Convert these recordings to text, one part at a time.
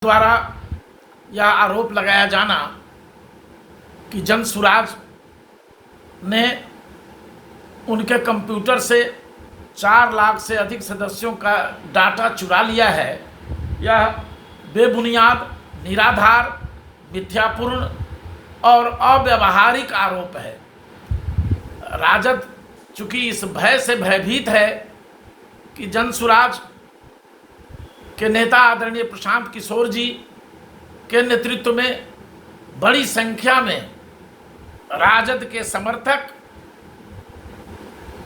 द्वारा यह आरोप लगाया जाना कि जनसुराज ने उनके कंप्यूटर से 4 लाख से अधिक सदस्यों का डाटा चुरा लिया है, यह बेबुनियाद, निराधार, मिथ्यापूर्ण और अव्यावहारिक आरोप है। राजद चूंकि इस भय से भयभीत है कि जनसुराज के नेता आदरणीय प्रशांत किशोर जी के नेतृत्व में बड़ी संख्या में राजद के समर्थक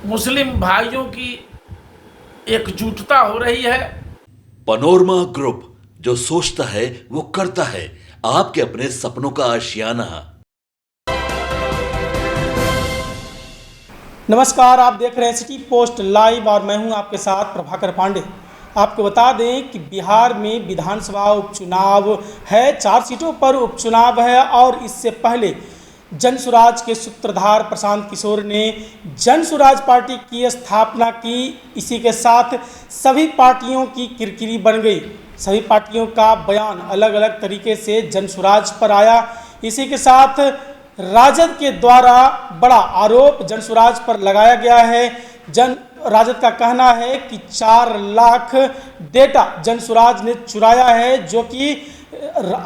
मुस्लिम भाइयों की एकजुटता हो रही है। पनोरमा ग्रुप, जो सोचता है वो करता है। आपके अपने सपनों का आशियाना। नमस्कार, आप देख रहे हैं सिटी पोस्ट लाइव और मैं हूं आपके साथ प्रभाकर पांडे। आपको बता दें कि बिहार में विधानसभा उपचुनाव है, 4 सीटों पर उपचुनाव है और इससे पहले जनसुराज के सूत्रधार प्रशांत किशोर ने जनसुराज पार्टी की स्थापना की। इसी के साथ सभी पार्टियों की किरकिरी बन गई। सभी पार्टियों का बयान अलग अलग तरीके से जनसुराज पर आया। इसी के साथ राजद के द्वारा बड़ा आरोप जनसुराज पर लगाया गया है। राजद का कहना है कि 4 लाख डेटा जनसुराज ने चुराया है, जो कि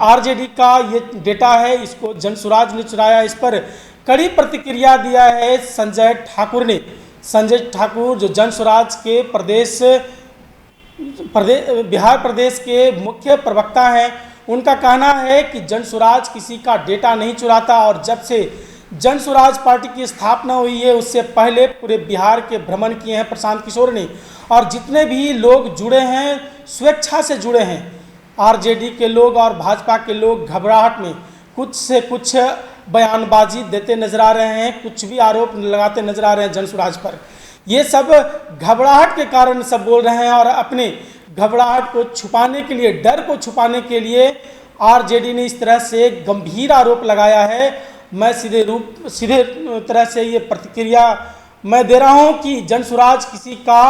आरजेडी का ये डेटा है, इसको जनसुराज ने चुराया। इस पर कड़ी प्रतिक्रिया दिया है संजय ठाकुर ने। संजय ठाकुर जो जनसुराज के बिहार प्रदेश के मुख्य प्रवक्ता हैं, उनका कहना है कि जनसुराज किसी का डेटा नहीं चुराता और जब से जनसुराज पार्टी की स्थापना हुई है उससे पहले पूरे बिहार के भ्रमण किए हैं प्रशांत किशोर ने। और जितने भी लोग जुड़े हैं, स्वेच्छा से जुड़े हैं, आरजेडी के लोग और भाजपा के लोग घबराहट में कुछ से कुछ बयानबाजी देते नजर आ रहे हैं, कुछ भी आरोप लगाते नजर आ रहे हैं जनसुराज पर। ये सब घबराहट के कारण सब बोल रहे हैं और अपने घबराहट को छुपाने के लिए, डर को छुपाने के लिए आरजेडी ने इस तरह से गंभीर आरोप लगाया है। मैं सीधे तरह से ये प्रतिक्रिया मैं दे रहा हूं कि जनसुराज किसी का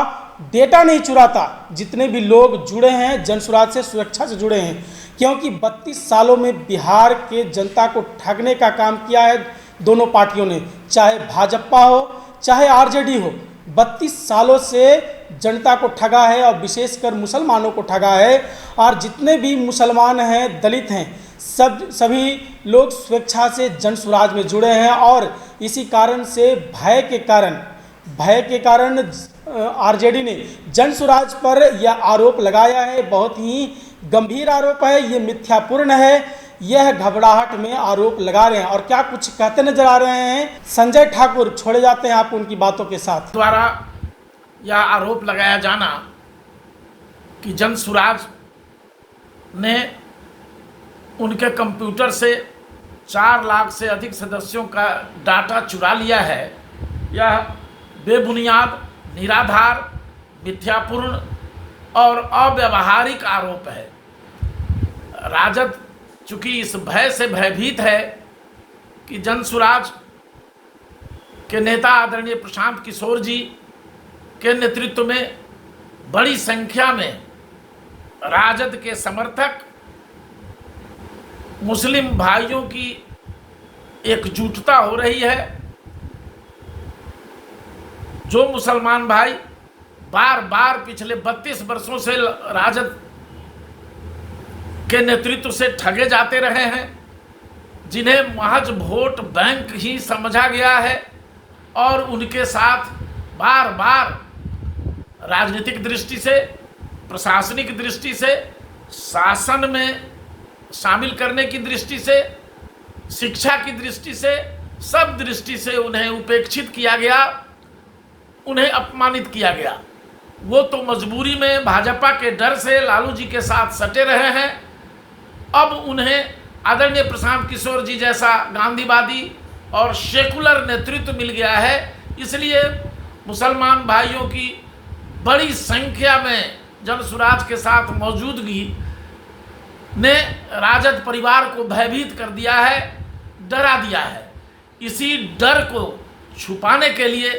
डेटा नहीं चुराता। जितने भी लोग जुड़े हैं जनसुराज से सुरक्षा से जुड़े हैं, क्योंकि 32 सालों में बिहार के जनता को ठगने का काम किया है दोनों पार्टियों ने, चाहे भाजपा हो चाहे आरजेडी हो। 32 सालों से जनता को ठगा है और विशेषकर मुसलमानों को ठगा है। और जितने भी मुसलमान हैं, दलित हैं, सभी लोग स्वेच्छा से जनसुराज में जुड़े हैं और इसी कारण से भय के कारण आरजेडी ने जनसुराज पर यह आरोप लगाया है। बहुत ही गंभीर आरोप है, ये मिथ्यापूर्ण है, यह घबराहट में आरोप लगा रहे हैं। और क्या कुछ कहते नजर आ रहे हैं संजय ठाकुर, छोड़े जाते हैं आपको उनकी बातों के साथ। द्वारा यह आरोप लगाया जाना कि जनसुराज ने उनके कंप्यूटर से 4 लाख से अधिक सदस्यों का डाटा चुरा लिया है, यह बेबुनियाद, निराधार, मिथ्यापूर्ण और अव्यावहारिक आरोप है। राजद चूंकि इस भय से भयभीत है कि जनसुराज के नेता आदरणीय प्रशांत किशोर जी के नेतृत्व में बड़ी संख्या में राजद के समर्थक मुस्लिम भाइयों की एकजुटता हो रही है। जो मुसलमान भाई बार बार पिछले 32 वर्षों से राजद के नेतृत्व से ठगे जाते रहे हैं, जिन्हें महज वोट बैंक ही समझा गया है और उनके साथ बार बार राजनीतिक दृष्टि से, प्रशासनिक दृष्टि से, शासन में शामिल करने की दृष्टि से, शिक्षा की दृष्टि से, सब दृष्टि से उन्हें उपेक्षित किया गया, उन्हें अपमानित किया गया। वो तो मजबूरी में भाजपा के डर से लालू जी के साथ सटे रहे हैं। अब उन्हें आदरणीय प्रशांत किशोर जी जैसा गांधीवादी और सेकुलर नेतृत्व मिल गया है, इसलिए मुसलमान भाइयों की बड़ी संख्या में जनसुराज के साथ मौजूदगी ने राजद परिवार को भयभीत कर दिया है, डरा दिया है। इसी डर को छुपाने के लिए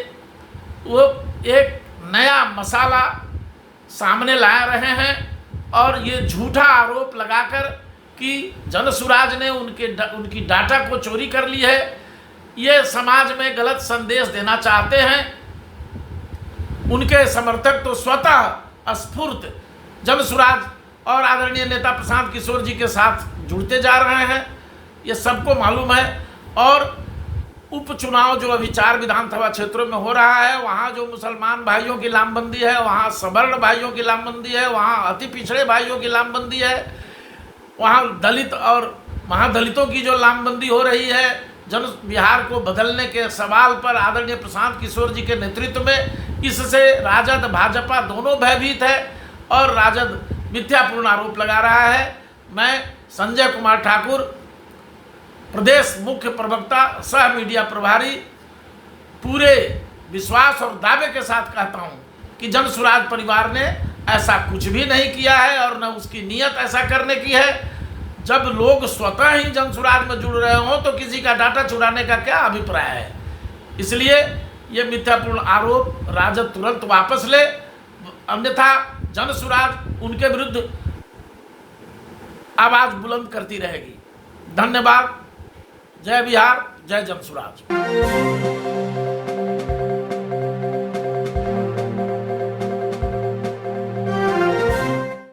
वो एक नया मसाला सामने ला रहे हैं और ये झूठा आरोप लगाकर कि जनसुराज ने उनकी डाटा को चोरी कर ली है, ये समाज में गलत संदेश देना चाहते हैं। उनके समर्थक तो स्वतः स्फूर्त जनसुराज और आदरणीय नेता प्रशांत किशोर जी के साथ जुड़ते जा रहे हैं, ये सबको मालूम है। और उपचुनाव जो अभी 4 विधानसभा क्षेत्रों में हो रहा है, वहाँ जो मुसलमान भाइयों की लामबंदी है, वहाँ सवर्ण भाइयों की लामबंदी है, वहाँ अति पिछड़े भाइयों की लामबंदी है, वहाँ दलित और महादलितों की जो लामबंदी हो रही है, जन बिहार को बदलने के सवाल पर आदरणीय प्रशांत किशोर जी के नेतृत्व में, इससे राजद भाजपा दोनों भयभीत है और राजद मिथ्यापूर्ण आरोप लगा रहा है। मैं संजय कुमार ठाकुर, प्रदेश मुख्य प्रवक्ता सह मीडिया प्रभारी, पूरे विश्वास और दावे के साथ कहता हूं कि जनसुराज परिवार ने ऐसा कुछ भी नहीं किया है और न उसकी नीयत ऐसा करने की है। जब लोग स्वतः ही जनसुराज में जुड़ रहे हों तो किसी का डाटा चुराने का क्या अभिप्राय है। इसलिए ये मिथ्यापूर्ण आरोप राजद तुरंत वापस ले, अन्यथा जनसुराज उनके विरुद्ध आवाज बुलंद करती रहेगी। धन्यवाद। जय बिहार, जय जनसुराज।